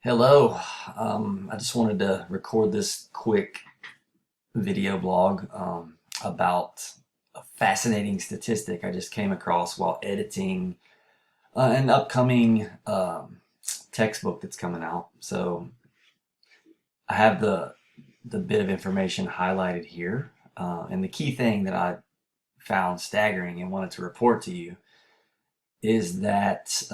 Hello. I just wanted to record this quick video blog about a fascinating statistic I just came across while editing an upcoming textbook that's coming out. So I have the bit of information highlighted here, and the key thing that I found staggering and wanted to report to you is that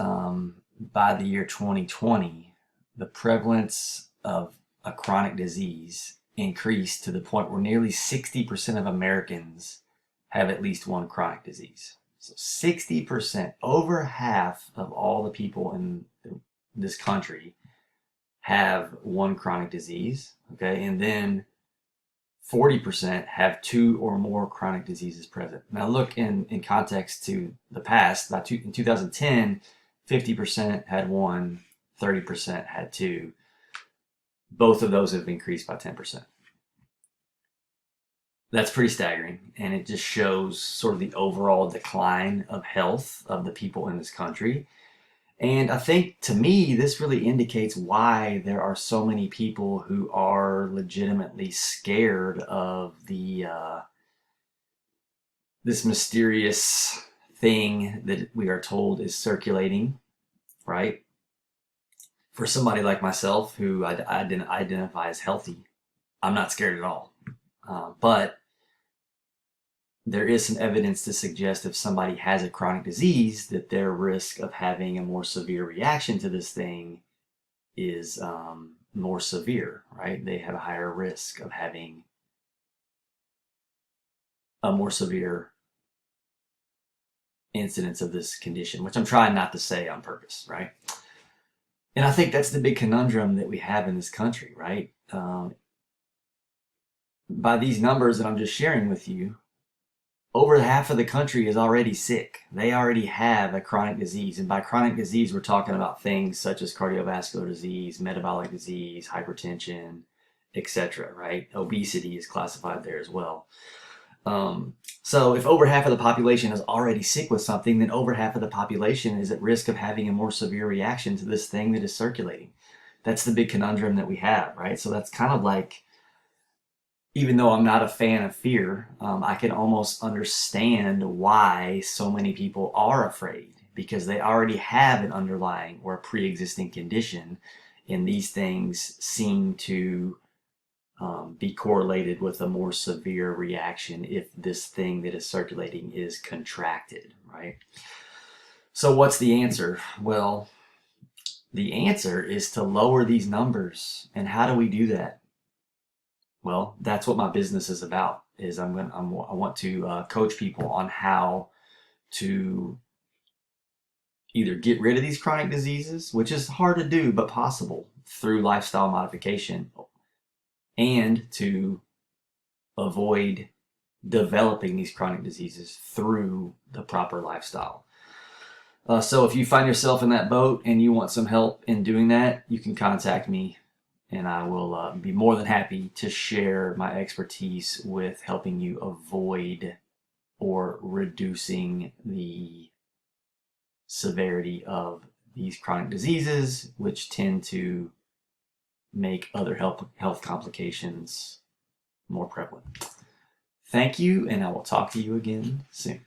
by the year 2020, the prevalence of a chronic disease increased to the point where nearly 60% of Americans have at least one chronic disease. So 60%, over half of all the people in this country have one chronic disease, okay? And then 40% have two or more chronic diseases present. Now look in context to the past. In 2010, 50% had one, 30% had two. Both of those have increased by 10%. That's pretty staggering, and it just shows sort of the overall decline of health of the people in this country. And I think, to me, this really indicates why there are so many people who are legitimately scared of this mysterious thing that we are told is circulating, right? For somebody like myself, who I identify as healthy, I'm not scared at all. But there is some evidence to suggest if somebody has a chronic disease that their risk of having a more severe reaction to this thing is more severe, right? They have a higher risk of having a more severe incidence of this condition, which I'm trying not to say on purpose, right? And I think that's the big conundrum that we have in this country, right? By these numbers that I'm just sharing with you, over half of the country is already sick. They already have a chronic disease. And by chronic disease, we're talking about things such as cardiovascular disease, metabolic disease, hypertension, etc., right? Obesity is classified there as well. So if over half of the population is already sick with something, then over half of the population is at risk of having a more severe reaction to this thing that is circulating. That's the big conundrum that we have, right? So that's kind of like, even though I'm not a fan of fear, I can almost understand why so many people are afraid, because they already have an underlying or a pre-existing condition, and these things seem to be correlated with a more severe reaction if this thing that is circulating is contracted, right? So what's the answer? Well, the answer is to lower these numbers. And how do we do that? Well, that's what my business is about. I want to coach people on how to either get rid of these chronic diseases, which is hard to do but possible through lifestyle modification, and to avoid developing these chronic diseases through the proper lifestyle. So if you find yourself in that boat and you want some help in doing that, you can contact me, and I will be more than happy to share my expertise with helping you avoid or reducing the severity of these chronic diseases, which tend to make other health complications more prevalent. Thank you, and I will talk to you again soon.